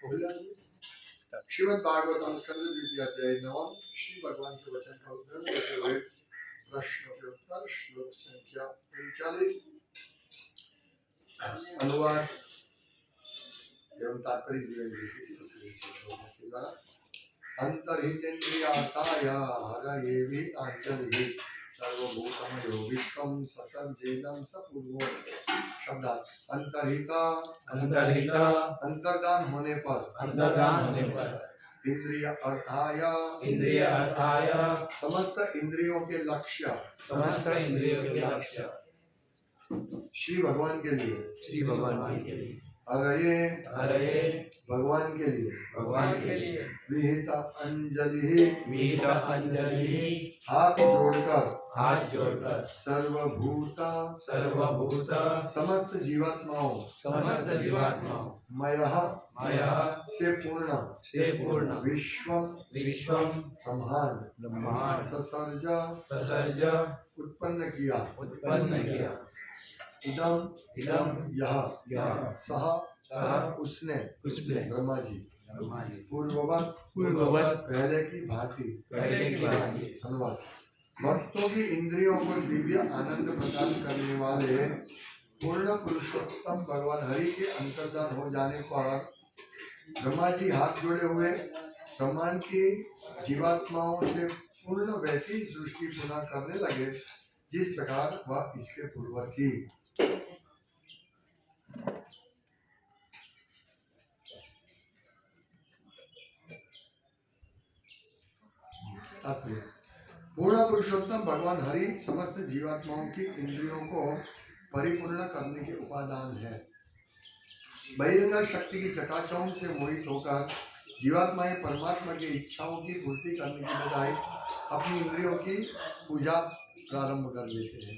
श्रीमद् भागवतम स्कंद द्वितीय अध्याय 9 श्री भगवान के वचन का उद्धरण देते हुए प्रश्न के उत्तर श्लोक संख्या 39 अनुवाद एवं तात्पर्य दिए द्वारा अंतर्हितेन्द्रियार्थाय हरये आंजलिः सर्वभूतमयो विश्वं ससर्जेनं सपूर्वो शब्दार्थ अंतर्हिता अंतर्दान होने पर इंद्रिय अर्थाय समस्त इंद्रियों के लक्ष्य श्री भगवान के लिए हरये भगवान के लिए विहित अंजलि हाथ जोड़कर सर्वभूत समस्त जीवात्माओं मयः से पूर्ण विश्वम ब्रह्मांड ससर्ज उत्पन्न किया इदम यह सह उसने ब्रह्मा जी पूर्ववत पहले की भांति धन्यवाद। भक्तों की इंद्रियों को दिव्य आनंद प्रदान करने वाले पूर्ण पुरुषोत्तम भगवान हरि के अंतर्धान हो जाने पर ब्रह्मा जी हाथ जोड़े हुए ब्रह्मांड की जीवात्माओं से पूर्ण वैसी सृष्टि पुनः करने लगे जिस प्रकार वह इसके पूर्व थी। पूर्ण पुरुषोत्तम भगवान हरि समस्त जीवात्माओं की इंद्रियों को परिपूर्ण करने के उपादान है। बहिरंग शक्ति की चकाचौंध से मोहित होकर जीवात्माएं परमात्मा की इच्छाओं की पूर्ति करने के बजाय अपनी इंद्रियों की पूजा प्रारंभ कर देते हैं।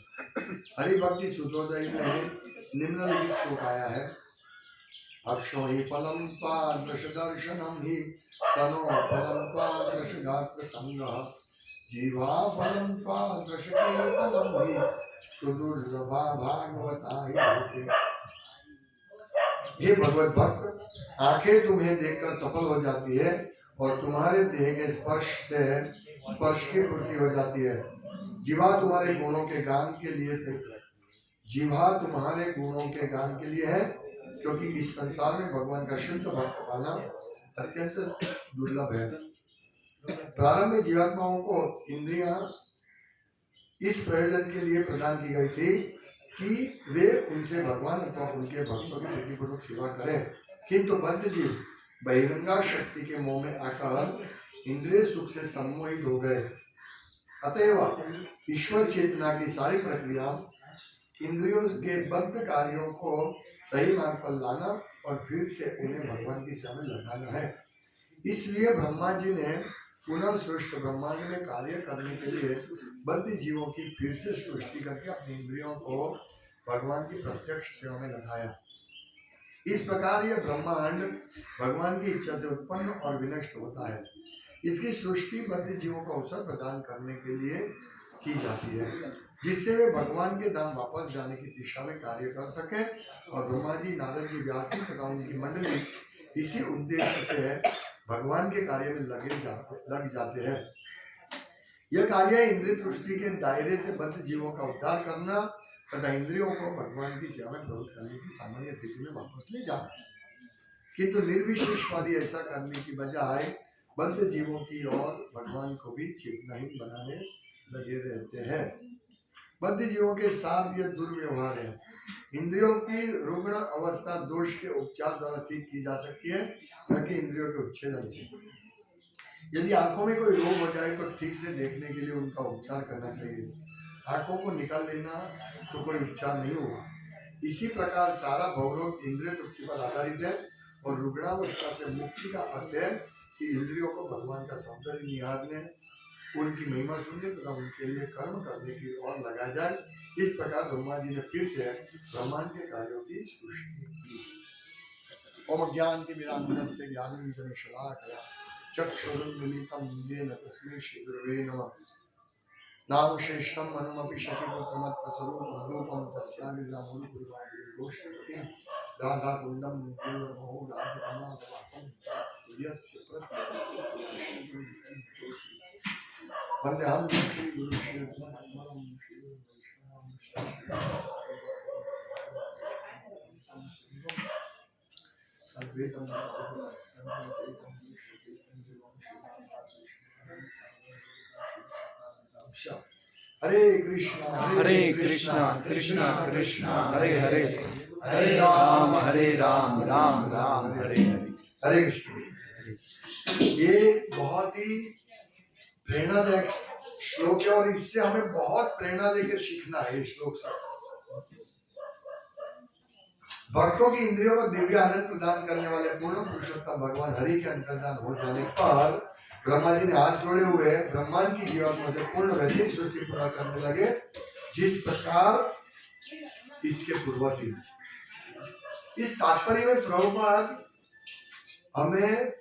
हरि भक्ति सूत्रोदय में निम्नलिखित श्लोक आया है। अक्षो हि फलं पादृश दर्शनम हि तनो फलं पादृश गात्र संगः जीवा फलं पादृश कीर्तनम हि सुदुर्लभा भागवता हि भूते। हे भगवत भक्त, आंखें तुम्हें देखकर सफल हो जाती है और तुम्हारे देह के स्पर्श की पूर्ति हो जाती है। जीवा तुम्हारे गुणों के गान के लिए है, क्योंकि इस संसार में भगवान का शुद्ध भक्त पाना अत्यंत दुर्लभ है। प्रारंभ में जीवात्माओं को इंद्रियां इस प्रयोजन के लिए प्रदान की गई थी कि वे उनसे भगवान अथवा उनके भक्तों की प्रीतिपूर्वक सेवा करें, किंतु बद्ध जीव बहिरंगा शक्ति के मोह में आकर इंद्रिय सुख से सम्मोहित हो गए। अतएव ईश्वर चेतना की सारी प्रक्रिया इंद्रियों के बद्ध कार्यों को सही मार्ग पर लाना और फिर से उन्हें भगवान की सेवा में लगाना है। इसलिए ब्रह्मा जी ने पुनः सृष्ट ब्रह्मांड में कार्य करने के लिए बद्ध जीवों की फिर से सृष्टि करके अपनी इंद्रियों को भगवान की प्रत्यक्ष सेवा में लगाया। इस प्रकार यह ब्रह्मांड भगवान की इच्छा से उत्पन्न और विनष्ट होता है। इसकी सृष्टि बद्ध जीवों को अवसर प्रदान करने के लिए की जाती है, जिससे वे भगवान के धाम वापस जाने की दिशा में कार्य कर सके। और ब्रह्मा जी, नारद जी, व्यास जी तथा उनकी मंडली इसी उद्देश्य से भगवान के कार्य में लग जाते हैं। यह कार्य इंद्रिय दृष्टि के दायरे से बद्ध जीवों का उद्धार करना तथा इंद्रियों को भगवान की सेवा में प्रवृत्त करने की सामान्य स्थिति में वापस ले जाना। किंतु निर्विशेषवादी ऐसा करने की बजाय बद्ध जीवों की ओर भगवान को भी चेतनाहीन बनाने लगे रहते हैं। बद्ध जीवों के साथ यह दुर्व्यवहार है। इंद्रियों की रुग्ण अवस्था दोष के उपचार द्वारा ठीक की जा सकती है, न कि इंद्रियों के उच्छेदन से। यदि आंखों में कोई रोग हो जाए तो ठीक से देखने के लिए उनका उपचार करना चाहिए। आंखों को निकाल लेना तो कोई उपचार नहीं होगा। इसी प्रकार सारा भवरोग इंद्रिय तृप्ति पर आधारित है और रुग्णावस्था से मुक्ति का अर्थ है कि इंद्रियों को भगवान का सौंदर्य निहारने, उनकी महिमा सुनने तथा उनके लिए कर्म करने की ओर लगाया जाए। इस प्रकार ब्रह्मा जी ने फिर से ब्रह्मांड के कार्यों की सृष्टि की। ओम ज्ञानतिमिरान्धस्य ज्ञानाञ्जनशलाकया चक्षुरुन्मीलितं येन तस्मै श्रीगुरवे नमः। नाम श्रेष्ठम अनुमपि शचिपुत्रमत्तस्वरूपं रूपं तस्यानिजामुनिपुरवादिगोष्ठीं राधाकुण्डं केवलमहो राधकमाधवासं यस्य वंदेहम श्री गुरु श्री हरे कृष्णा कृष्णा कृष्णा हरे हरे हरे राम राम राम हरे हरे। हरे कृष्ण। ये बहुत ही प्रेरणादायक श्लोक है और इससे हमें बहुत प्रेरणा लेकर सीखना है। ये श्लोक से भक्तों की इंद्रियों को दिव्य आनंद प्रदान करने वाले पूर्ण पुरुषोत्तम भगवान हरि के अंतर्धान हो जाने पर ब्रह्मा जी ने हाथ जोड़े हुए ब्रह्मांड की जीवात्मा से पूर्ण वैसे ही सृष्टि पूरा करने लगे जिस प्रकार इसके पूर्व थी। इस तात्पर्य में प्रभुपाद हमें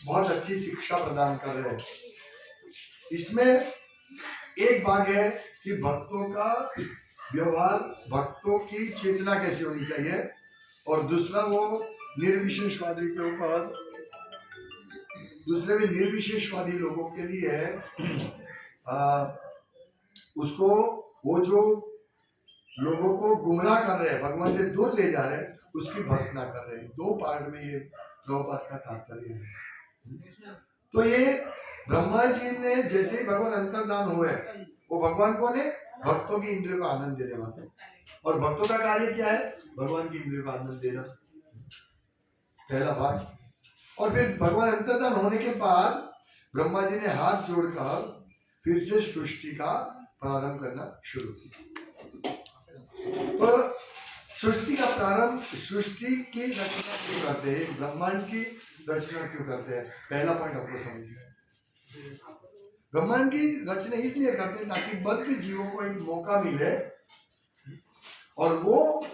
बहुत अच्छी शिक्षा प्रदान कर रहे हैं। इसमें एक भाग है कि भक्तों का व्यवहार, भक्तों की चेतना कैसी होनी चाहिए, और दूसरा वो निर्विशेषवादी के ऊपर, दूसरे में निर्विशेषवादी लोगों के लिए उसको, वो जो लोगों को गुमराह कर रहे हैं, भगवान से दूर ले जा रहे हैं, उसकी भर्त्सना कर रहे हैं। दो पार्ट में ये प्रभुपाद का तात्पर्य है। तो ये ब्रह्मा जी ने जैसे ही भगवान अंतर्धान हुए, वो भगवान कौन है? भक्तों की इंद्रियों को आनंद देने वाले। और भक्तों का कार्य क्या है? भगवान की इंद्रियों को आनंद देना, पहला भाग। और फिर भगवान अंतर्धान होने के बाद ब्रह्मा जी ने हाथ जोड़कर फिर से सृष्टि का प्रारंभ करना शुरू किया। तो सृष्टि का प्रारंभ, सृष्टि की रचना क्यों करते हैं, ब्रह्मांड की रचना क्यों करते हैं, पहला पॉइंट आपको समझिए। ब्रह्मांड की रचना इसलिए करते हैं ताकि बद्ध जीवों को एक मौका मिले और वो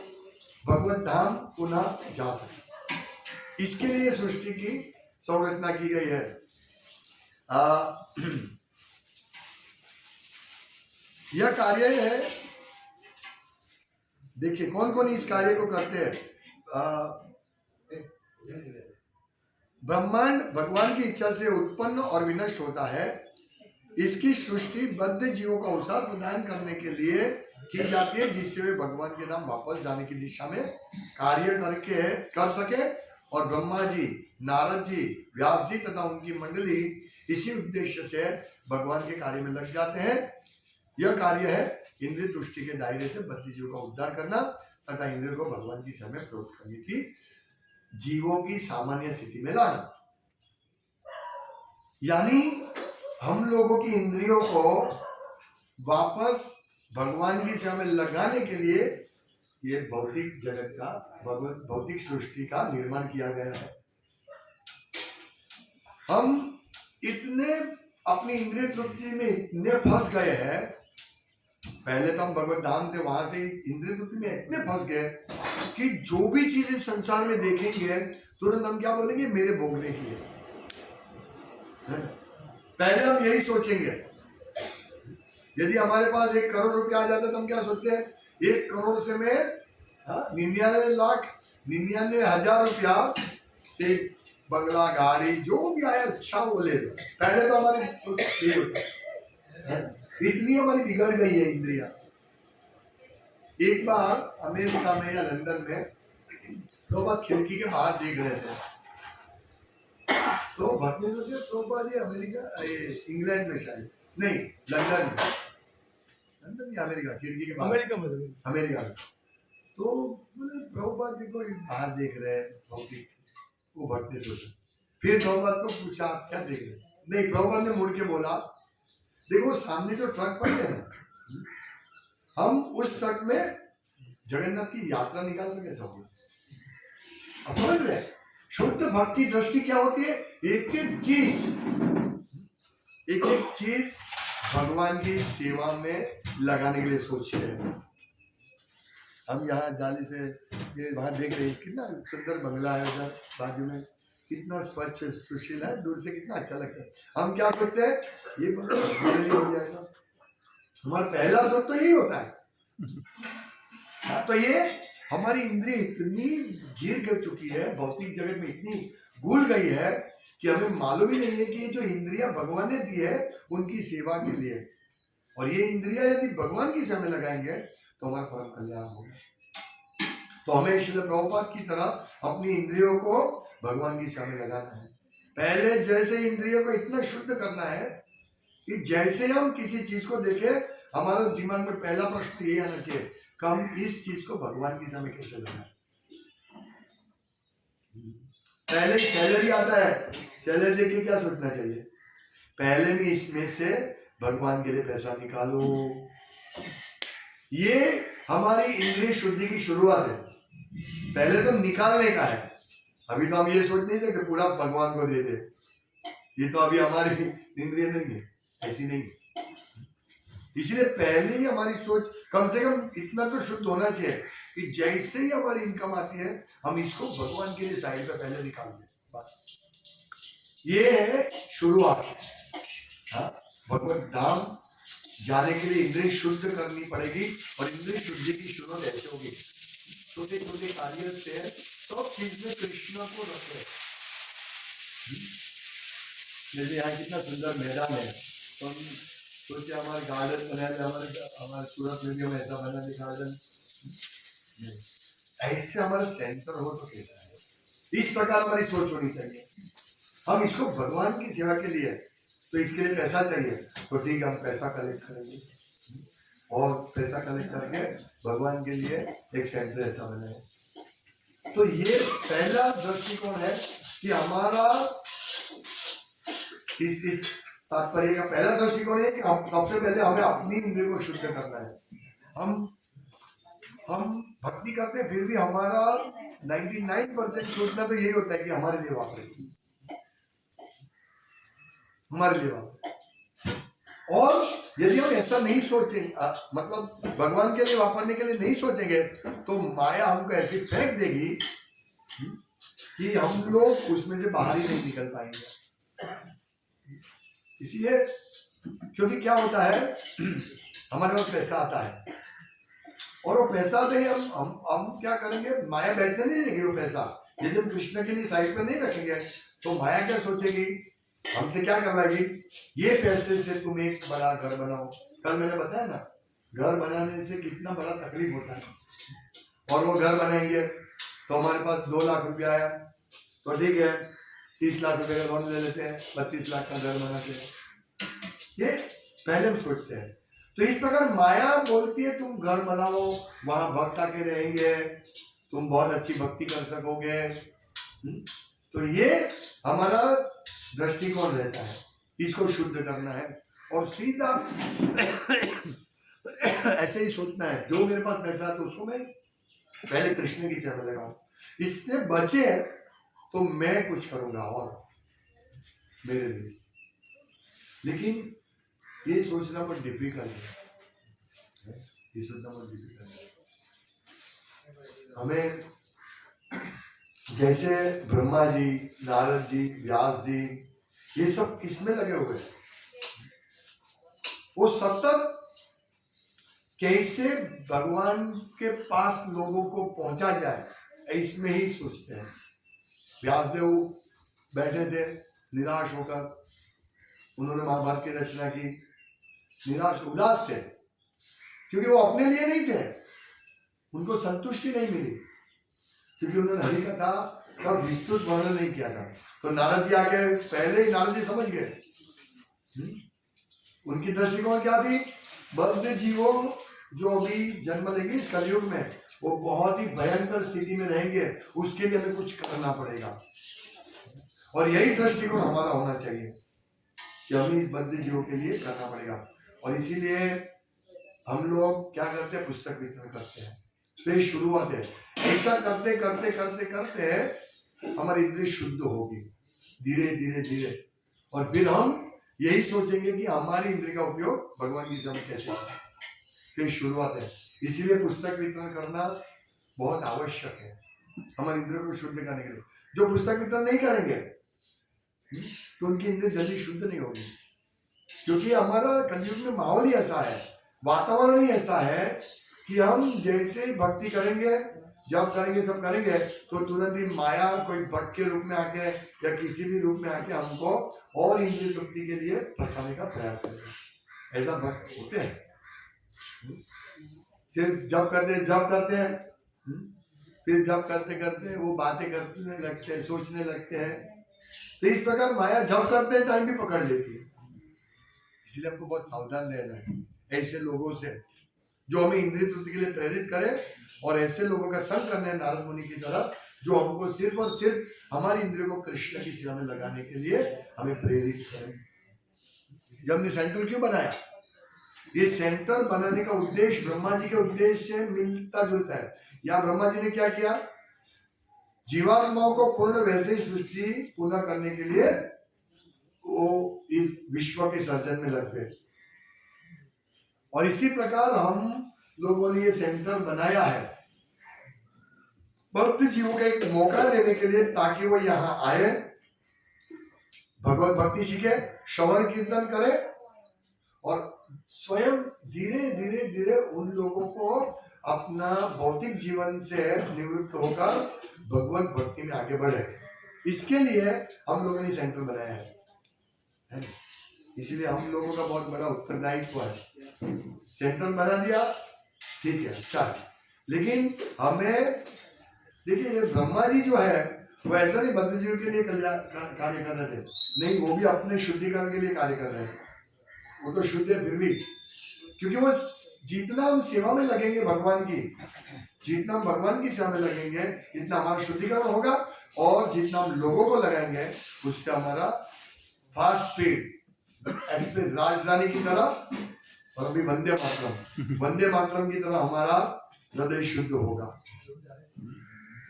भगवत धाम पुनः जा सके। इसके लिए सृष्टि की संरचना की गई है। यह कार्य है, देखिए कौन कौन इस कार्य को करते हैं। ब्रह्मांड भगवान की इच्छा से उत्पन्न और विनष्ट होता है। इसकी सृष्टि बद्ध जीवों को अवसर प्रदान करने के लिए की जाती है, जिससे वे भगवान के नाम वापस जाने की दिशा में कार्य कर सके। और ब्रह्मा जी, नारद जी, व्यास जी तथा उनकी मंडली इसी उद्देश्य से भगवान के कार्य में लग जाते हैं। यह कार्य है इंद्रिय तुष्टि के दायरे से बद्ध जीवों का उद्धार करना तथा इंद्रियों को भगवान की सेवा में प्रवृत्त करने की, जीवों की सामान्य स्थिति में लाना। यानी हम लोगों की इंद्रियों को वापस भगवान की सेवा में लगाने के लिए ये भौतिक जगत का, भौतिक सृष्टि का निर्माण किया गया है। हम इतने अपनी इंद्रिय तृप्ति में इतने फंस गए हैं, पहले तो हम भगवत धाम थे, वहां से इंद्रिय तृप्ति में इतने फंस गए कि जो भी चीज इस संसार में देखेंगे तुरंत हम क्या बोलेंगे, मेरे भोगने की है। पहले हम यही सोचेंगे। यदि हमारे पास 1 करोड़ रुपया आ जाता तो हम क्या सोचते हैं, 1 करोड़ से मैं 99,99,000 रुपया से बंगला, गाड़ी, जो भी आया अच्छा वो ले लो। पहले तो हमारी सोच ये होता है। इतनी हमारी बिगड़ गई है इंद्रिया। एक बार अमेरिका में या लंदन में प्रभुपाद खिड़की के बाहर देख रहे थे, तो भक्ति सोचे प्रभुपाद ये अमेरिका, इंग्लैंड में शायद नहीं, लंदन या अमेरिका, खिड़की के बाहर, अमेरिका में। तो बोले प्रभुपाद देखो बाहर देख रहे हैं भौतिक, वो भक्ति सोचे। फिर प्रभुपाद को पूछा आप क्या देख रहे हैं? नहीं, प्रभुपाद ने मुड़ के बोला देखो सामने जो ट्रक पड़ी है ना, हम उस ट्रक में जगन्नाथ की यात्रा निकाल के कैसा होगा? अब समझ रहे? शुद्ध भक्ति दृष्टि क्या होती है, एक एक चीज भगवान की सेवा में लगाने के लिए सोचते हैं। हम यहाँ जाने से ये वहां देख रहे हैं कितना सुंदर बंगला है, उधर बाजू में कितना स्वच्छ सुशील है, दूर से कितना अच्छा लगता है। हम क्या सोचते हैं, ये बंगला हो जाएगा। हमारा पहला सोच तो यही होता है। हाँ, तो ये हमारी इंद्रिय इतनी गिर चुकी है, भौतिक जगत में इतनी घुल गई है कि कि हमें मालूम ही नहीं है कि ये जो इंद्रियां भगवान ने दी है उनकी सेवा के लिए, और ये इंद्रियां यदि भगवान की सेवा में लगाएंगे तो हमारा परम कल्याण होगा। तो हमें श्रील प्रभुपाद की तरह अपनी इंद्रियों को भगवान की सेवा में लगाना है। पहले जैसे इंद्रियों को इतना शुद्ध करना है कि जैसे हम किसी चीज को देखे हमारे दिमाग में पहला प्रश्न ये आना चाहिए कि हम इस चीज को भगवान की सेवा में कैसे लगाएं। पहले सैलरी आता है, सैलरी देके क्या सोचना चाहिए, पहले भी इसमें से भगवान के लिए पैसा निकालो। ये हमारी इंद्रिय शुद्धि की शुरुआत है, पहले तो निकालने का है। अभी तो हम ये सोच नहीं सकते पूरा भगवान को दे दे, ये तो अभी हमारी इंद्रिय नहीं है, ऐसी नहीं है। इसलिए पहले ही हमारी सोच कम से कम इतना तो शुद्ध होना चाहिए कि जैसे ही हमारी इनकम आती है हम इसको भगवान के लिए साइड पे पहले निकाल दें, बस ये है शुरुआत। हाँ, भगवत धाम जाने के लिए इंद्रिय शुद्ध करनी पड़ेगी, और इंद्रिय शुद्धि की शुरुआत ऐसे होगी, छोटे छोटे कार्य से सब चीज में कृष्ण को रखे। जैसे यहाँ कितना सुंदर मैदान है, तो हम सोचे हमारे गार्डन बनाए, हमारे सूरत में भी हम ऐसा बना दे गार्डन, ऐसे हमारा सेंटर हो तो कैसा है, इस प्रकार हमारी सोच होनी चाहिए। हम इसको भगवान की सेवा के लिए, तो इसके लिए पैसा चाहिए, तो ठीक है हम पैसा कलेक्ट करेंगे, और पैसा कलेक्ट करके भगवान के लिए एक सेंटर ऐसा बनाए। तो ये पहला दृष्टिकोण है कि हमारा इस तात्पर्य का पहला दृष्टिकोण है कि सबसे पहले हमें अपनी इंद्रिय को शुद्ध करना है। हम भक्ति करते हैं, फिर भी हमारा 99% सोचना तो यही होता है कि हमारे लिए वापरे, हमारे लिए वापरे। और यदि हम ऐसा नहीं सोचेंगे, मतलब भगवान के लिए वापरने के लिए नहीं सोचेंगे, तो माया हमको ऐसी फेंक देगी कि हम लोग उसमें से बाहर ही नहीं निकल पाएंगे। इसलिए क्योंकि क्या होता है, हमारे पास पैसा आता है, और वो पैसा आते ही हम क्या करेंगे, माया बैठने नहीं देगी वो पैसा। यदि हम कृष्ण के लिए साइड पे नहीं रखेंगे तो माया क्या सोचेगी, हमसे क्या करवाएगी, ये पैसे से तुम एक बड़ा घर बनाओ। कल मैंने बताया ना, घर बनाने से कितना बड़ा तकलीफ होता है, और वो घर बनाएंगे तो हमारे पास 2 लाख रुपया आया, तो ठीक है 30 लाख रुपए का लोन ले लेते हैं, 32 लाख का घर बनाते हैं। ये पहले हम सोचते हैं। तो इस प्रकार माया बोलती है तुम घर बनाओ, वहां भक्त आके रहेंगे, तुम बहुत अच्छी भक्ति कर सकोगे। तो ये हमारा दृष्टिकोण रहता है, इसको शुद्ध करना है, और सीधा ऐसे ही सोचना है, जो मेरे पास पैसा है तो उसको मैं पहले कृष्ण की सेवा लगाऊं, इससे बचे तो मैं कुछ करूंगा और मेरे लिए। लेकिन ये सोचना बहुत डिफिकल्ट है, ये सोचना बहुत डिफिकल्ट है। हमें जैसे ब्रह्मा जी, नारद जी, व्यास जी, ये सब किसमें लगे हुए हैं, वो सतत कैसे भगवान के पास लोगों को पहुंचा जाए इसमें ही सोचते हैं। व्यासदेव बैठे थे निराश होकर, उन्होंने महाभारत की रचना की, निराश उदास थे, क्योंकि वो अपने लिए नहीं थे, उनको संतुष्टि नहीं मिली, क्योंकि उन्होंने हरि कथा का विस्तृत वर्णन नहीं किया था। तो नारद जी आके पहले ही नारद जी समझ गए, उनकी दृष्टिकोण क्या थी, बद्ध जीवों जो अभी जन्म लेंगे इस कलयुग में, वो बहुत ही भयंकर स्थिति में रहेंगे, उसके लिए हमें कुछ करना पड़ेगा। और यही दृष्टिकोण हमारा होना चाहिए कि हमें इस बद्ध जीवों के लिए करना पड़ेगा। और इसीलिए हम लोग क्या करते हैं, पुस्तक वितरण करते हैं। तो ये शुरुआत है, ऐसा करते करते करते करते हमारी इंद्रिय शुद्ध होगी धीरे धीरे धीरे, और फिर हम यही सोचेंगे कि हमारी इंद्रिय का उपयोग भगवान की सेवा में कैसे होगा। तो शुरुआत है, इसीलिए पुस्तक वितरण करना बहुत आवश्यक है हमारी इंद्रियों को शुद्ध करने के लिए। जो पुस्तक वितरण नहीं करेंगे तो उनकी इंद्रिय जल्दी शुद्ध नहीं होगी, क्योंकि हमारा कलयुग में माहौल ही ऐसा है, वातावरण ही ऐसा है कि हम जैसे भक्ति करेंगे जब करेंगे सब करेंगे तो तुरंत ही माया कोई भक्त के रूप में आके या किसी भी रूप में आके हमको और इंद्रिय तृप्ति के लिए फंसाने का प्रयास करेगा। ऐसा भक्त होते हैं, सिर्फ जब करते हैं, फिर जब करते करते वो बातें करने लगते हैं, सोचने लगते हैं। तो इस प्रकार माया जब करते टाइम भी पकड़ लेती है। इसलिए हमको बहुत सावधान रहना है ऐसे लोगों से जो हमें इंद्रिय तृप्ति के लिए प्रेरित करे, और ऐसे लोगों का संग करना है नारद मुनि की तरह जो हमको सिर्फ और सिर्फ हमारी इंद्रियों को कृष्ण की सेवा में लगाने के लिए हमें प्रेरित करें। जब हमने सेंटर क्यों बनाया? ये सेंटर बनाने का उद्देश्य ब्रह्मा जी के उद्देश्य से मिलता जुलता है। यहाँ ब्रह्मा जी ने क्या किया? जीवात्माओं को पूर्ण वैसे ही सृष्टि पूर्ण करने के लिए वो इस विश्व के सर्जन में लग गए, और इसी प्रकार हम लोगों ने ये सेंटर बनाया है भक्त जीवों को एक मौका देने के लिए, ताकि वो यहाँ आए, भगवत भक्ति सीखे, श्रवण कीर्तन करे, और स्वयं धीरे धीरे धीरे उन लोगों को अपना भौतिक जीवन से निवृत्त होकर भगवत भक्ति में आगे बढ़े। इसके लिए हम लोगों ने सेंटर बनाया है। इसलिए हम लोगों का बहुत बड़ा उत्तरदायित्व है। सेंटर बना दिया, ठीक है, अच्छा, लेकिन हमें देखिए ये ब्रह्मा जी जो है वो ऐसा नहीं बद्ध जीव के लिए कार्य कर रहे थे, नहीं, वो भी अपने शुद्धिकरण के लिए कार्य कर रहे हैं। वो तो शुद्ध है फिर भी, क्योंकि वो जितना हम सेवा में लगेंगे भगवान की, जितना हम भगवान की सेवा में लगेंगे इतना हमारा शुद्धिकरण होगा, और जितना हम लोगों को लगाएंगे उससे हमारा फास्ट स्पीड एक्सप्रेस राजधानी की तरह, और अभी वंदे मातरम की तरह हमारा हृदय शुद्ध होगा।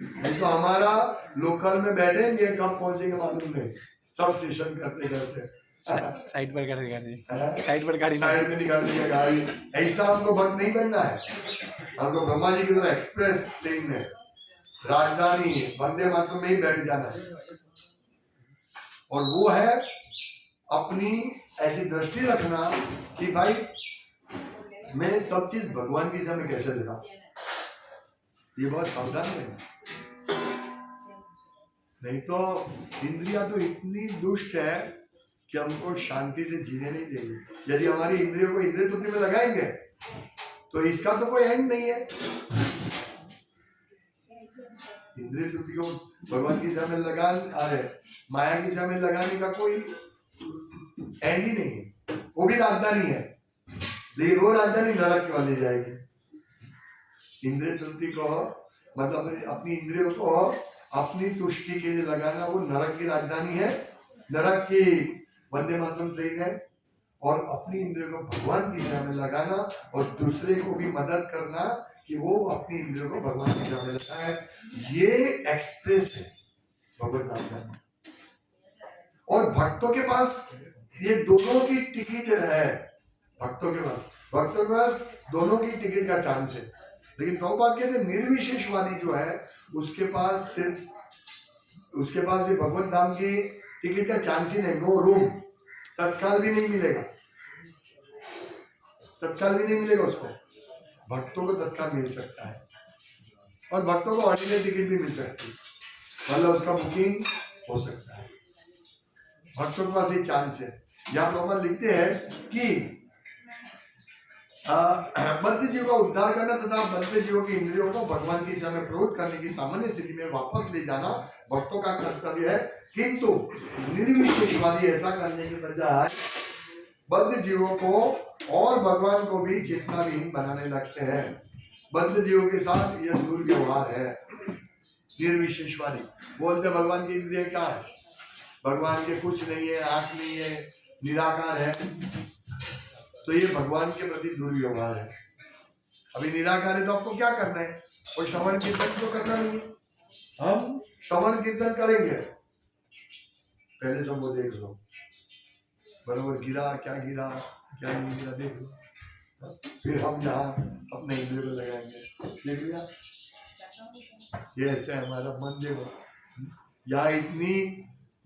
नहीं तो हमारा लोकल में बैठेंगे, कब पहुंचेंगे मालूम नहीं, सब स्टेशन करते करते साइड पर गाड़ी साइड में निकाल दिया गाड़ी। ऐसा हमको भक्त नहीं बनना है। हमको ब्रह्मा जी की तरह एक्सप्रेस ट्रेन में राजधानी वंदे मातरम में ही बैठ जाना है, और वो है अपनी ऐसी दृष्टि रखना कि भाई मैं सब चीज भगवान की सेवा में कैसे ले जाऊं। ये बहुत सावधान है, नहीं तो इंद्रिया तो इतनी दुष्ट है कि हमको शांति से जीने नहीं देगी। यदि हमारी इंद्रियों को इंद्रिय तृप्ति में लगाएंगे तो इसका तो कोई एंड नहीं है। इंद्रिय तृप्ति को भगवान की सेवा में माया की सेवा में लगाने का कोई एंड ही नहीं है। वो भी राजधानी है, लेकिन वो राजधानी नरक की ओर ले जाएगी। इंद्रिय तृप्ति को मतलब अपनी इंद्रियों को अपनी तुष्टि के लिए लगाना, वो नरक की राजधानी है, नरक की वंदे मातरम ट्रेन है। और अपनी इंद्रियों को भगवान की सेवा में लगाना और दूसरे को भी मदद करना कि वो अपनी इंद्रियों को भगवान की सेवा में लगाए, ये एक्सप्रेस है भगवत नाम। और भक्तों के पास ये दोनों की टिकट है। भक्तों के पास दोनों की टिकट का चांस है। लेकिन प्रभुपाद कहते हैं निर्विशेषवादी जो है उसके पास ये भगवत धाम की टिकट का चांस ही नहीं, नो रूम। तत्काल भी नहीं मिलेगा उसको। भक्तों को तत्काल मिल सकता है, और भक्तों को ऑर्डिनरी टिकट भी मिल सकती है, मतलब उसका बुकिंग हो सकता है। भक्तों के पास ये चांस है। यहाँ प्रभुपाद लिखते हैं कि बद्ध जीव का उद्धार करना तथा बद्ध जीवों की इंद्रियों को भगवान की सेवा में प्रवृत्त करने की सामान्य स्थिति में वापस ले जाना भक्तों का कर्तव्य है। किंतु निर्विशेषवादी ऐसा करने के बजाय बद्ध जीवों को और भगवान को भी जितना विहीन बनाने लगते हैं। बद्ध जीवों के साथ यह दुर्व्यवहार है। निर्विशेषवादी बोलते भगवान की इंद्रिय क्या है, भगवान के कुछ नहीं है, आंख नहीं है, निराकार है, तो ये भगवान के प्रति दुर्व्यवहार है। अभी निराकार है तो आपको क्या करना है? और श्रवण कीर्तन तो करना नहीं है। हम श्रवण कीर्तन करेंगे, पहले सब वो देख लो, बराबर गिरा क्या नहीं गिरा देख लो, फिर हम जहाँ अपने इंद्रिय को लगाएंगे। देख लिया, ये ऐसे हमारा मन देखो। यहाँ इतनी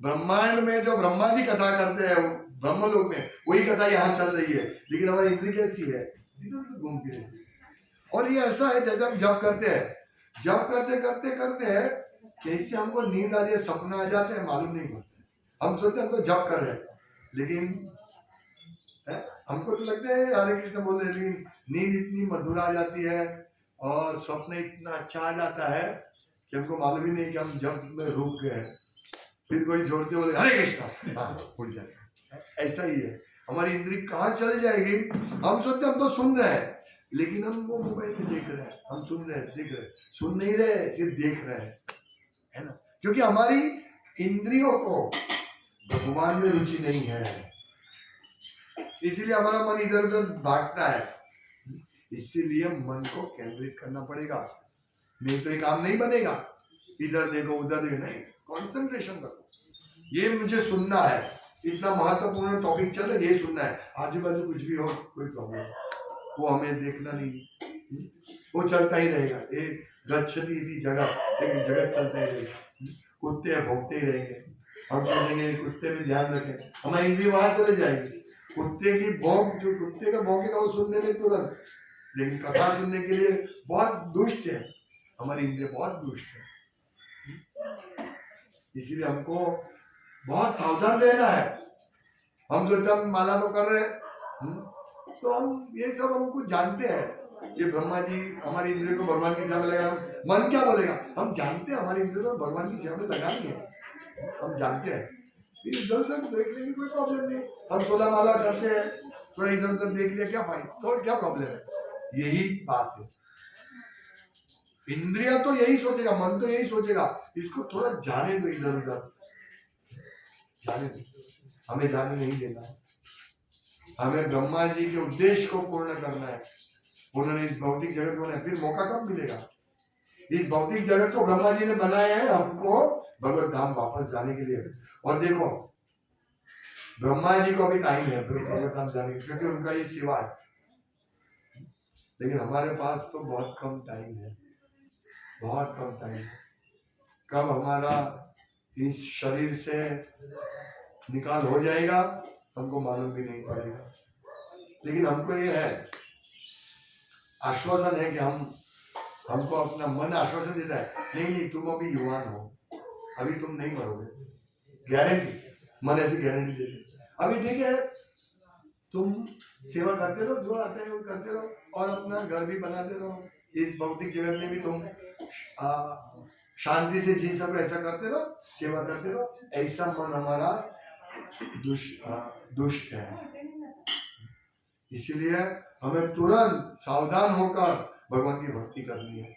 ब्रह्मांड में जो ब्रह्मा जी कथा करते हैं ब्रह्मलोक में, वही कथा यहाँ चल रही है, लेकिन हमारी इंद्रिय कैसी है? इधर उधर घूमती रहती है। और ये ऐसा है जैसे हम जप करते हैं जब करते करते करते कैसे हमको नींद आ जाए, सपना आ जाते हैं, मालूम नहीं पड़ता। हम सोचते हम तो जब कर रहे हैं, लेकिन हमको तो लगता है हरे कृष्ण बोल रहे, लेकिन नींद इतनी मधुर आ जाती है और सपना इतना अच्छा आ जाता है कि हमको मालूम ही नहीं कि हम जब में रुक गए। फिर कोई जोर से बोले हरे कृष्ण, हाँ उठ जाए। ऐसा ही है, हमारी इंद्री कहाँ चली जाएगी। हम सोचते हम तो सुन रहे हैं, लेकिन हम वो मोबाइल में देख रहे हैं। हम सुन रहे हैं, देख रहे हैं, सुन नहीं रहे, सिर्फ देख रहे हैं, है ना। क्योंकि हमारी इंद्रियों को भगवान में रुचि नहीं है, इसीलिए हमारा मन इधर उधर भागता है। इसीलिए मन को केंद्रित करना पड़ेगा, नहीं तो ये काम नहीं बनेगा। इधर देखो उधर देखो, नहीं, कंसंट्रेशन रखो। ये मुझे सुनना है, इतना महत्वपूर्ण टॉपिक चल रहा है, ये सुनना है। आजू बाजू कुछ भी हो, कोई प्रॉब्लम वो हमें देखना नहीं, वो चलता ही रहेगा। एक गच्छति इति जगत, एक जगत चलता ही रहेगा। कुत्ते भौंकते ही रहेंगे, हम सोचेंगे कुत्ते में ध्यान रखें, हमारी इंद्रिय वहां चले जाएगी। कुत्ते की भौंक, जो कुत्ते का भौंकेगा वो सुनने में तुरंत, लेकिन कथा सुनने के लिए बहुत दुष्ट है, हमारी इंद्रिय बहुत दुष्ट है। इसीलिए हमको बहुत सावधान रहना है। हम जो हम माला तो कर रहे हैं, तो हम ये सब हमको जानते हैं। ये ब्रह्मा जी हमारी इंद्रियों को भगवान की सेवा में लगा, मन क्या बोलेगा हम जानते हैं, हमारी इंद्रियों को भगवान की सेवा में लगानी है, हम जानते हैं। इधर उधर देख लेंगे, कोई प्रॉब्लम नहीं। हम 16 माला करते हैं, थोड़ा इधर उधर देख लिया, क्या फायदा, तो क्या प्रॉब्लम है। यही बात है, इंद्रिया तो यही सोचेगा, मन तो यही सोचेगा, इसको थोड़ा जाने दो, इधर उधर जाने दो, हमें जाने नहीं देना। हमें ब्रह्मा जी के उद्देश्य को पूर्ण करना है। उन्होंने इस भौतिक जगत को बनाया, फिर मौका कब मिलेगा। इस भौतिक जगत को ब्रह्मा जी ने बनाया है हमको भगवत धाम वापस जाने के लिए। और देखो ब्रह्मा जी को भी टाइम है भगवत धाम जाने के, क्योंकि उनका ये सेवा है, लेकिन हमारे पास तो बहुत कम टाइम है, बहुत कम टाइम। कब हमारा इस शरीर से निकाल हो जाएगा हमको मालूम भी नहीं पड़ेगा। लेकिन हमको ये है, आश्वासन है कि हमको अपना मन आश्वासन देता है, नहीं नहीं तुम अभी युवान हो, अभी तुम नहीं मरोगे, गारंटी। मन ऐसी गारंटी देते अभी ठीक है, तुम सेवा करते रहो, जो आता है वो करते रहो, और अपना घर भी बनाते रहो, इस भौतिक जगत में भी तुम शांति से जी सको, ऐसा करते रहो, सेवा करते रहो। ऐसा मन हमारा दुष्ट है। इसीलिए हमें तुरंत सावधान होकर भगवान की भक्ति करनी है,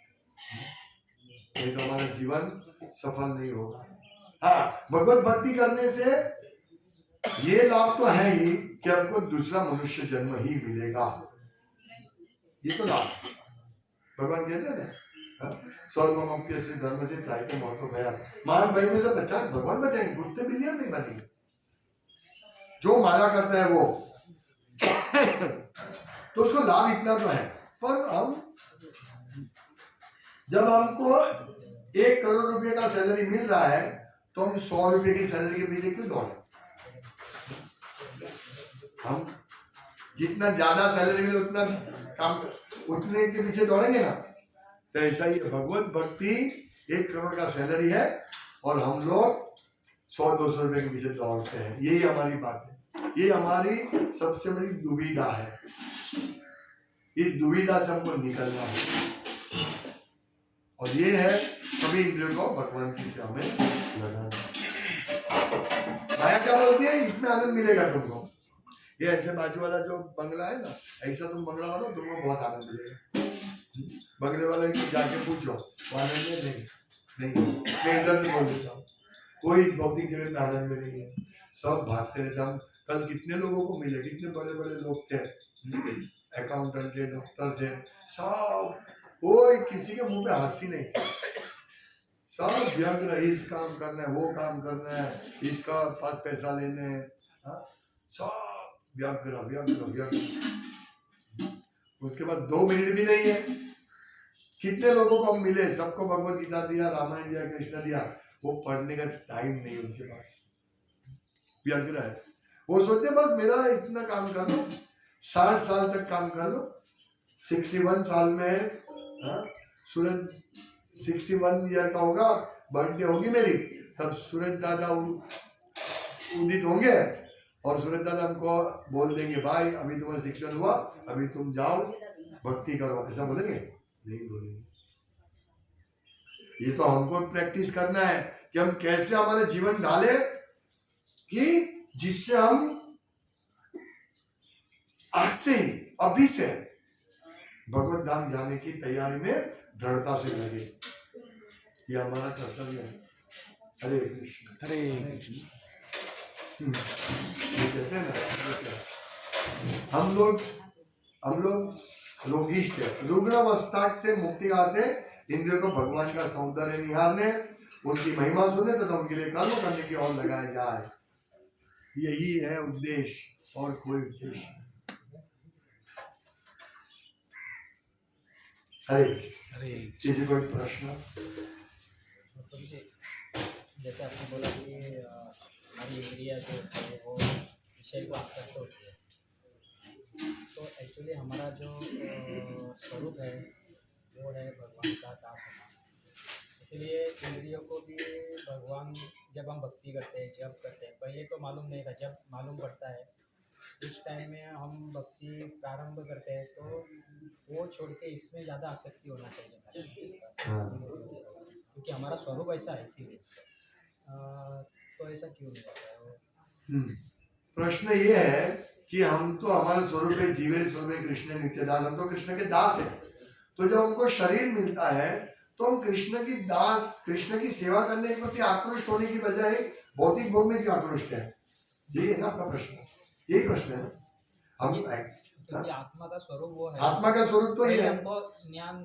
नहीं तो हमारा जीवन सफल नहीं होगा। हाँ, भगवत भक्ति करने से ये लाभ तो है ही कि आपको दूसरा मनुष्य जन्म ही मिलेगा, ये तो लाभ भगवान कहते हैं ना, स्वर्गमप्य से धर्म से त्रायते महतो भया। मान भाई में से बचा भगवान बचाएंगे, कुत्ते बिल्लियां नहीं बनेंगे। जो माया करता है वो तो उसको लाभ इतना तो है। पर हम जब हमको 1 करोड़ रुपए का सैलरी मिल रहा है तो हम 100 रुपए की सैलरी के पीछे क्यों दौड़े। हम जितना ज्यादा सैलरी मिले उतना काम, उतने के पीछे दौड़ेंगे ना। तो ऐसा ही भगवत भक्ति 1 करोड़ का सैलरी है और हम लोग 100-200 रुपए के पीछे दौड़ते हैं। यही हमारी बात है, ये हमारी सबसे बड़ी दुविधा है। इस दुविधा से हमको निकलना है, और ये है सभी इंद्रियों को भगवान की सेवा में लगाना। माया क्या बोलती है, इसमें आनंद मिलेगा तुमको। ये ऐसे बाजू वाला जो बंगला है ना, ऐसा तुम बंगला वाला तुमको बहुत आनंद मिलेगा। बंगले वाले को जाके पूछो आनंद में नहीं, मैं इधर से बोल देता हूँ, कोई भौतिक जगत में आनंद में नहीं है, सब भागते रहते। हम कल कितने लोगों को मिले, कितने बड़े बड़े लोग थे, अकाउंटेंट थे, डॉक्टर थे, सब कोई किसी के मुंह पे हंसी नहीं थी, सब व्यग्र, इस काम करना है, वो काम करना है, इसका पास पैसा लेने हैं, सब व्यग्र व्यग्र व्यग्र। उसके बाद 2 मिनट भी नहीं है, कितने लोगों को हम मिले, सबको भगवत गीता दिया, रामायण दिया, कृष्ण दिया, वो पढ़ने का टाइम नहीं उनके पास, व्यग्र है। वो सोचते बस मेरा इतना काम कर लो, 60 साल तक काम कर लो, 61 साल में सूरज 61 ईयर का होगा, बर्थडे होगी मेरी, तब सूरज दादा उदित होंगे और सूरज दादा हमको बोल देंगे भाई अभी तुम्हारा 61 हुआ, अभी तुम जाओ भक्ति करो, ऐसा बोलेंगे? नहीं बोलेंगे। ये तो हमको प्रैक्टिस करना है कि हम कैसे हमारा जीवन ढाले कि जिससे हम आज से ही अभी से भगवत धाम जाने की तैयारी में दृढ़ता से लगे। ये हमारा कर्तव्य है। हरे कृष्ण। हरे कृष्ण। ये कहते हैं ना, हम लोग रोगिष्ठ थे, रुग्ण अवस्था से मुक्ति आते इंद्रियों को भगवान का सौंदर्य निहारने, उनकी महिमा सुने तथा उनके लिए कर्म करने की ओर लगाया जाए। यही है उद्देश्य और कोई उद्देश्य नहीं। हरे हरे किसी कोई प्रश्न? जैसे आपने बोला कि हमारी इंद्रिया जो है वो विषय को आसक्त होती है, तो एक्चुअली हमारा जो स्वरूप है वो है भगवान का दास होना। इसलिए इंद्रियों को भी भगवान, जब हम भक्ति करते हैं, जब करते हैं, पहले तो मालूम नहीं था, जब मालूम पड़ता है उस टाइम में हम भक्ति प्रारंभ करते हैं तो वो छोड़ के इसमें ज़्यादा आसक्ति होना चाहिए था इसका, क्योंकि हमारा स्वरूप ऐसा है, इसीलिए तो ऐसा क्यों नहीं होता है? प्रश्न ये है कि हम तो हमारे स्वरूप है जीवे स्वरूप कृष्ण नित्य दास, हम तो कृष्ण के दास है। तो जब हमको शरीर मिलता है तो हम कृष्ण की दास, कृष्ण की सेवा करने के प्रति आक्रोश होने की बजाय भौतिक भोग में क्यों आक्रोश है? ये है ना आपका प्रश्न, यही प्रश्न है। हम क्योंकि आत्मा का स्वरूप वो है, आत्मा का स्वरूप तो ये है। हमको ज्ञान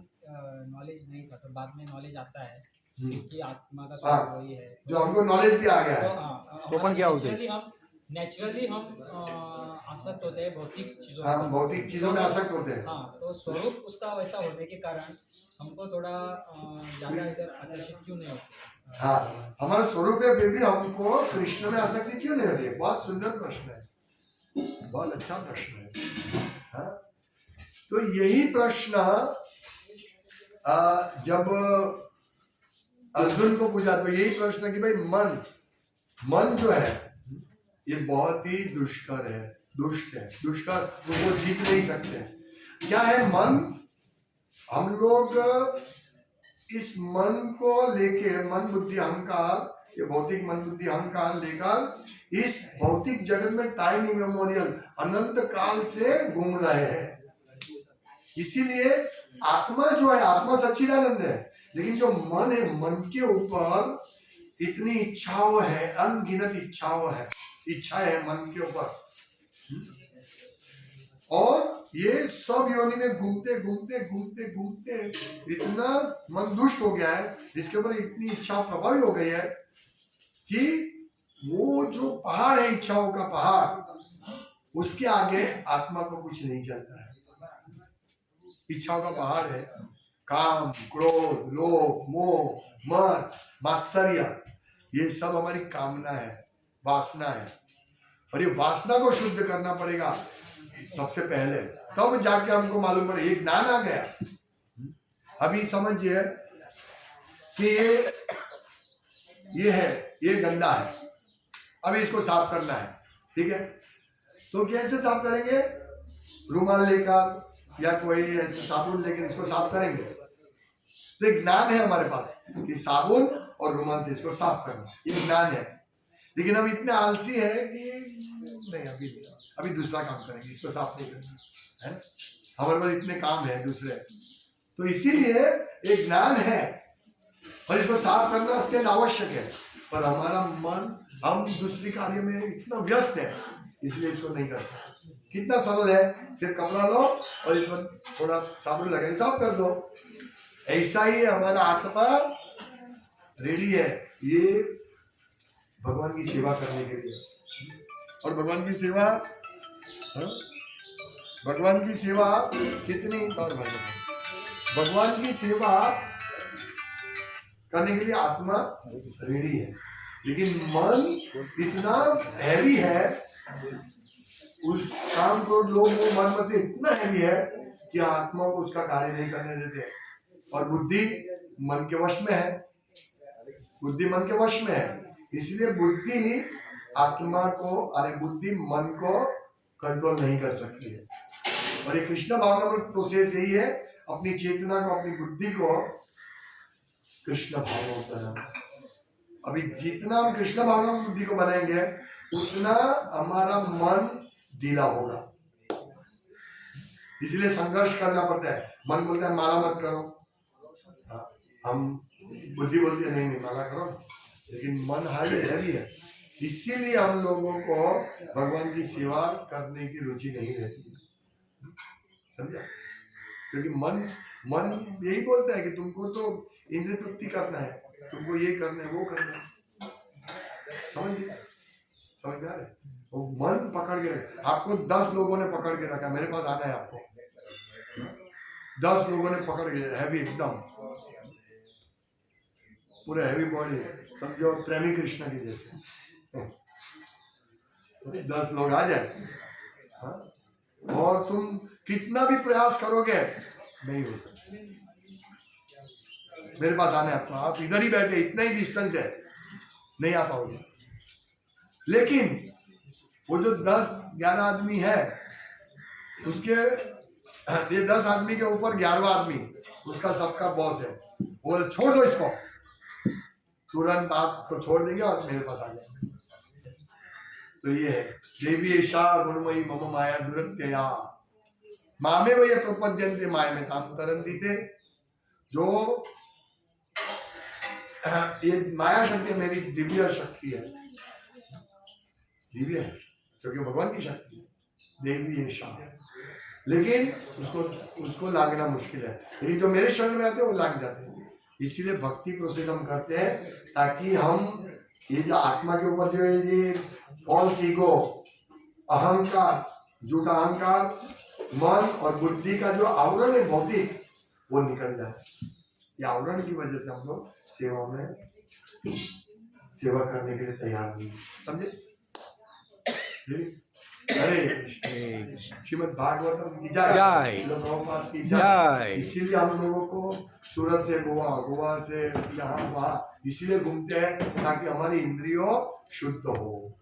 नॉलेज नहीं था, तो बाद में नॉलेज आता है कि आत्मा का स्वरूप वही है, जो हमको नॉलेज भी आ गया है। ओपन क्या होता है? नेचुरली हम आसक्त होते हैं भौतिक चीजों में। हम भौतिक चीजों में आसक्त होते हैं। हाँ, तो स्वरूप उसका वैसा होने के कारण हमको थोड़ा ज्यादा इधर आकर्षित क्यों नहीं होते? हाँ, हमारा स्वरूप है, फिर भी हमको कृष्ण में आसक्ति क्यों नहीं होती है? बहुत सुंदर प्रश्न है, बहुत अच्छा प्रश्न है। हाँ? तो यही प्रश्न जब अर्जुन को पूछा तो यही प्रश्न कि भाई मन जो है ये बहुत ही दुष्कर है, दुष्ट है, दुष्कर, वो जीत नहीं सकते। क्या है मन? हम लोग इस मन को लेके, मन बुद्धि अहंकार, ये भौतिक मन बुद्धि अहंकार लेकर इस भौतिक जगत में टाइम इमेमोरियल अनंत काल से घूम रहे हैं। इसीलिए आत्मा जो है, आत्मा सच्चिदानंद है, लेकिन जो मन है, मन के ऊपर इतनी इच्छाओं है, अनगिनत इच्छाओं है, इच्छा है मन के ऊपर, और ये सब योनि में घूमते घूमते घूमते घूमते इतना मन दुष्ट हो गया है, इसके ऊपर इतनी इच्छा प्रभावी हो गई है कि वो जो पहाड़ है, इच्छाओं का पहाड़, उसके आगे आत्मा को कुछ नहीं चलता है। इच्छाओं का पहाड़ है, काम, क्रोध, लोभ, मोह, मद, मात्सर्य, ये सब हमारी कामना है, वासना है, और ये वासना को शुद्ध करना पड़ेगा सबसे पहले, तब तो जाके हमको मालूम पड़े, ये ज्ञान आ गया। अभी समझिए कि ये है, ये गंदा है, अभी इसको साफ करना है, ठीक है? तो कैसे साफ करेंगे? रुमाल लेकर या कोई ऐसे साबुन लेकर इसको साफ करेंगे। तो एक ज्ञान है हमारे पास कि साबुन और रुमाल से इसको साफ करना, ये ज्ञान है। लेकिन हम इतने आलसी है कि नहीं, अभी दूसरा काम करेंगे, इसको साफ नहीं करना है। हमारे पास इतने काम है दूसरे, तो इसीलिए एक ज्ञान है और इसको साफ करना अत्यंत आवश्यक है, पर हमारा मन, हम दूसरी कार्य में इतना व्यस्त है, इसलिए इसको नहीं करते। कितना सरल है, सिर्फ कपड़ा लो और इसमें थोड़ा साबुन लगा के साफ कर दो। ऐसा ही हमारा आत्मा रेडी है ये भगवान की सेवा करने के लिए। और भगवान की सेवा, भगवान की सेवा कितनी, और भगवान की सेवा करने के लिए आत्मा रेडी है, लेकिन मन इतना हैवी है, उस काम को लोग वो मन में से इतना हैवी है कि आत्मा को उसका कार्य नहीं करने देते, और बुद्धि मन के वश में है, बुद्धि मन के वश में है, इसलिए बुद्धि आत्मा को, अरे बुद्धि मन को कंट्रोल नहीं कर सकती है। और ये कृष्ण भावनामृत प्रोसेस यही है, अपनी चेतना को, अपनी बुद्धि को कृष्ण भावनामृत बनाना। अभी जितना हम कृष्ण भावनामृत बुद्धि को बनाएंगे उतना हमारा मन ढीला होगा, इसलिए संघर्ष करना पड़ता है। मन बोलता है माला मत करो, हम बुद्धि बोलती है नहीं नहीं माला करो, लेकिन मन हैवी है, इसीलिए हम लोगों को भगवान की सेवा करने की रुचि नहीं रहती, समझा? क्योंकि मन यही बोलता है कि तुमको तो इंद्रिय तृप्ति करना है, तुमको ये करना है वो करना है, समझ में आ रहा है? वो मन पकड़ के रखा, आपको 10 लोगों ने पकड़ के रखा, मेरे पास आना है आपको, 10 लोगों ने पकड़ के, हैवी एकदम पूरा हैवी बॉडी, समझो प्रेमी कृष्ण के जैसे 10 लोग आ जाए, हाँ? और तुम कितना भी प्रयास करोगे नहीं हो सकता। मेरे पास आना है आपको, आप इधर ही बैठे, इतना ही डिस्टेंस है, नहीं आ पाओगे। लेकिन वो जो 10-11 आदमी है, उसके ये 10 आदमी के ऊपर 11वां आदमी उसका सबका बॉस है, वो छोड़ दो इसको, तुरंत आपको छोड़ देंगे और मेरे पास आ जाएंगे। तो ये है देवी ऐशा गुणमयी मम माया दुरत्यया मामे वही प्रपद्यन्ते माया में ताम तरंती थे। जो ये माया शक्ति मेरी दिव्य शक्ति है, दिव्य है क्योंकि भगवान की शक्ति है, देवी ऐशा, लेकिन उसको लागना मुश्किल है, लेकिन जो मेरे शरण में आते हैं वो लाग जाते हैं। इसीलिए भक्ति प्रोसेस हम करते हैं ताकि हम ये जो आत्मा के ऊपर जो ये फॉल्स ईगो, अहंकार, झूठा अहंकार, मन और बुद्धि का जो आवरण है भौतिक, वो निकल जाए। ये आवरण की वजह से हम लोग सेवा करने के लिए तैयार नहीं, समझे? अरे श्रीमद् भागवतम की जय, प्रभुपाद की जय। इसीलिए हम लोगों को सूरत से गोवा, गोवा से यहाँ वहाँ इसीलिए घूमते हैं ताकि हमारी इंद्रियों शुद्ध हो।